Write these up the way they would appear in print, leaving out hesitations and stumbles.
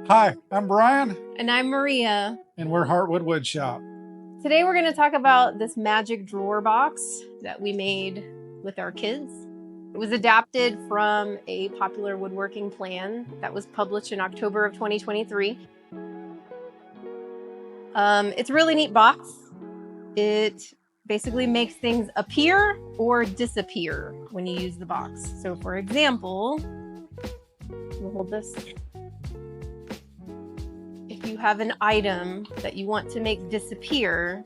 Hi, I'm Brian, And I'm Maria. and we're Heartwood Woodshop. Today we're going to talk about this magic drawer box that we made with our kids. It was adapted from a popular woodworking plan that was published in October of 2023. It's a really neat box. It basically makes things appear or disappear when you use the box. So for example, we'll hold this. If you have an item that you want to make disappear,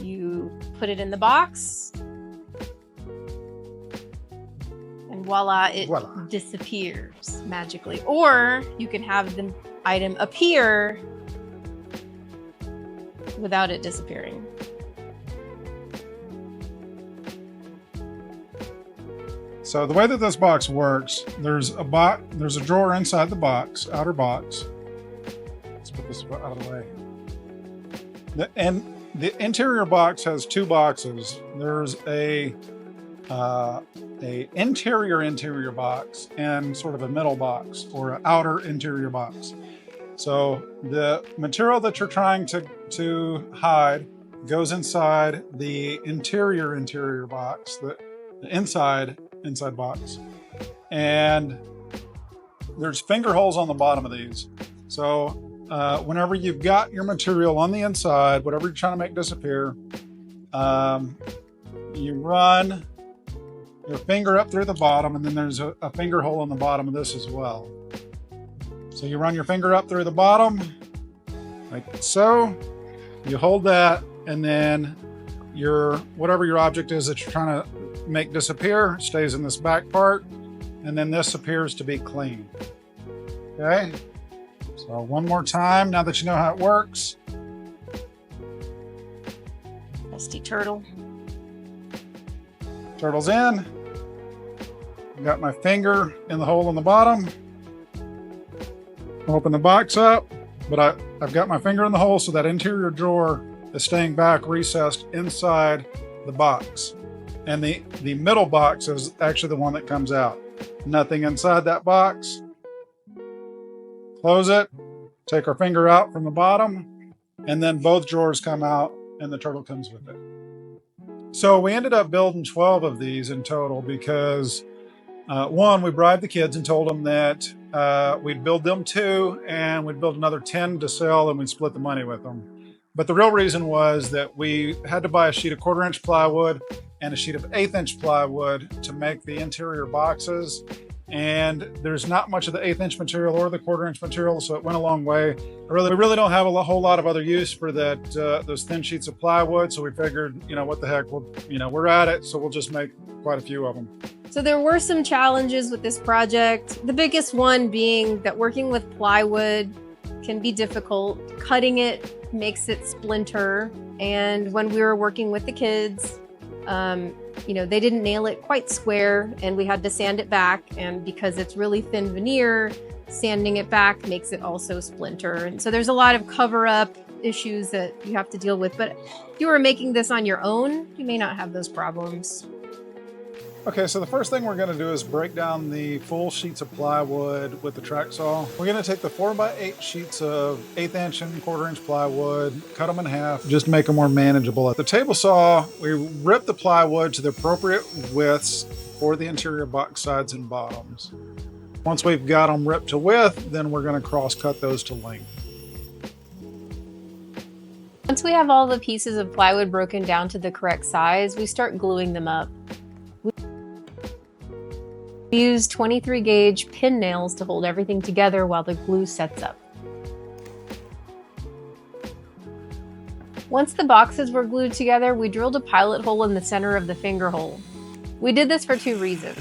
you put it in the box, and voila, it disappears magically. Or you can have the item appear without it disappearing. So the way that this box works, there's a drawer inside the box, outer box. Let's put this out of the way. The interior box has two boxes. There's a interior box and sort of a middle box, or an outer interior box. So the material that you're trying to hide goes inside the interior box, the inside box, and there's finger holes on the bottom of these. So whenever you've got your material on the inside, whatever you're trying to make disappear, you run your finger up through the bottom, and then there's a finger hole on the bottom of this as well. So you run your finger up through the bottom, like so. You hold that, and then whatever your object is that you're trying to make disappear stays in this back part, and then this appears to be clean. Okay? So one more time, now that you know how it works. Rusty turtle. Turtle's in. Got my finger in the hole in the bottom. Open the box up, but I've got my finger in the hole, so that interior drawer is staying back recessed inside the box. And the middle box is actually the one that comes out. Nothing inside that box. Close it, take our finger out from the bottom, and then both drawers come out and the turtle comes with it. So we ended up building 12 of these in total because one, we bribed the kids and told them that we'd build them 2 and we'd build another 10 to sell, and we'd split the money with them. But the real reason was that we had to buy a sheet of 1/4 inch plywood and a sheet of 1/8 inch plywood to make the interior boxes. And there's not much of the 1/8 inch material or the 1/4 inch material, so it went a long way. We really don't have a whole lot of other use for that those thin sheets of plywood, so we figured, what the heck, we're at it, so we'll just make quite a few of them. So there were some challenges with this project. The biggest one being that working with plywood can be difficult. Cutting it makes it splinter. And when we were working with the kids, they didn't nail it quite square, and we had to sand it back. And because it's really thin veneer, sanding it back makes it also splinter. And so there's a lot of cover-up issues that you have to deal with. But if you were making this on your own, you may not have those problems. Okay, so the first thing we're going to do is break down the full sheets of plywood with the track saw. We're going to take the 4x8 sheets of 1/8 inch and 1/4 inch plywood, cut them in half, just to make them more manageable. At the table saw, we rip the plywood to the appropriate widths for the interior box sides and bottoms. Once we've got them ripped to width, then we're going to cross cut those to length. Once we have all the pieces of plywood broken down to the correct size, we start gluing them up. We use 23 gauge pin nails to hold everything together while the glue sets up. Once the boxes were glued together, we drilled a pilot hole in the center of the finger hole. We did this for 2 reasons.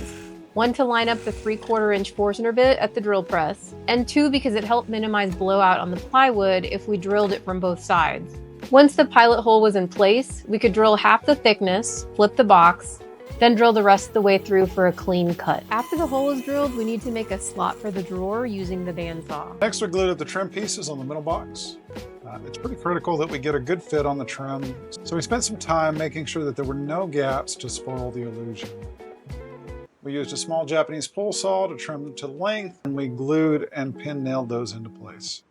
1, to line up the 3/4 inch Forstner bit at the drill press, and 2, because it helped minimize blowout on the plywood if we drilled it from both sides. Once the pilot hole was in place, we could drill half the thickness, flip the box, then drill the rest of the way through for a clean cut. After the hole is drilled, we need to make a slot for the drawer using the bandsaw. Next, we glued up the trim pieces on the middle box. It's pretty critical that we get a good fit on the trim, so we spent some time making sure that there were no gaps to spoil the illusion. We used a small Japanese pull saw to trim them to length, and we glued and pin nailed those into place.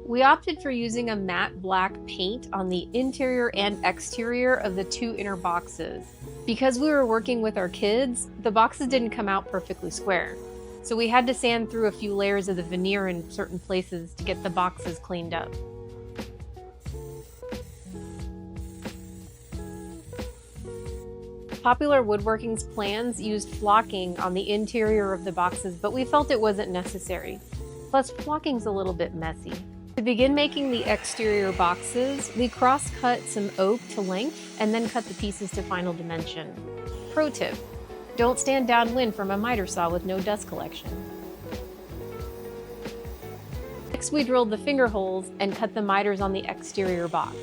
We opted for using a matte black paint on the interior and exterior of the two inner boxes. Because we were working with our kids, the boxes didn't come out perfectly square. So we had to sand through a few layers of the veneer in certain places to get the boxes cleaned up. Popular Woodworking's plans used flocking on the interior of the boxes, but we felt it wasn't necessary. Plus, flocking's a little bit messy. To begin making the exterior boxes, we cross-cut some oak to length and then cut the pieces to final dimension. Pro tip: don't stand downwind from a miter saw with no dust collection. Next, we drilled the finger holes and cut the miters on the exterior box.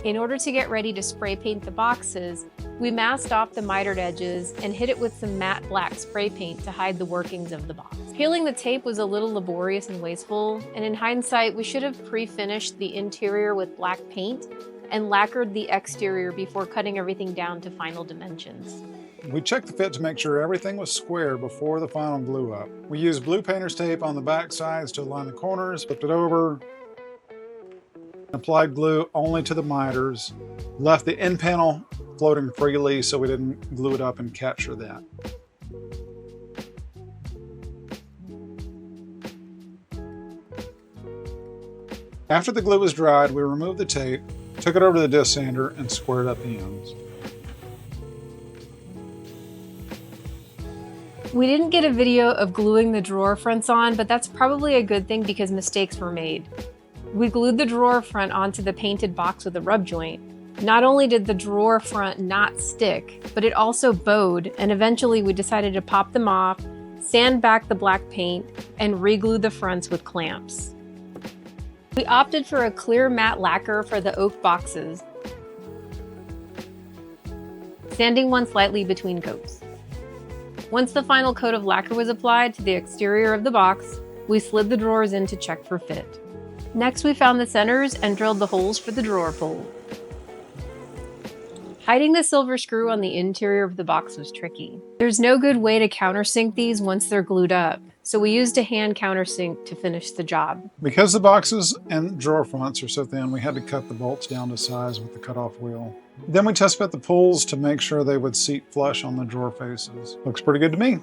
In order to get ready to spray paint the boxes, we masked off the mitered edges and hit it with some matte black spray paint to hide the workings of the box. Peeling the tape was a little laborious and wasteful, and in hindsight, we should have pre-finished the interior with black paint and lacquered the exterior before cutting everything down to final dimensions. We checked the fit to make sure everything was square before the final glue up. We used blue painter's tape on the back sides to align the corners, flipped it over, applied glue only to the miters, left the end panel floating freely so we didn't glue it up and capture that. After the glue was dried, we removed the tape, took it over to the disc sander, and squared up the ends. We didn't get a video of gluing the drawer fronts on, but that's probably a good thing because mistakes were made. We glued the drawer front onto the painted box with a rub joint. Not only did the drawer front not stick, but it also bowed, and eventually we decided to pop them off, sand back the black paint, and re-glue the fronts with clamps. We opted for a clear matte lacquer for the oak boxes, sanding one slightly between coats. Once the final coat of lacquer was applied to the exterior of the box, we slid the drawers in to check for fit. Next, we found the centers and drilled the holes for the drawer pull. Hiding the silver screw on the interior of the box was tricky. There's no good way to countersink these once they're glued up, so we used a hand countersink to finish the job. Because the boxes and drawer fronts are so thin, we had to cut the bolts down to size with the cutoff wheel. Then we test fit the pulls to make sure they would seat flush on the drawer faces. Looks pretty good to me.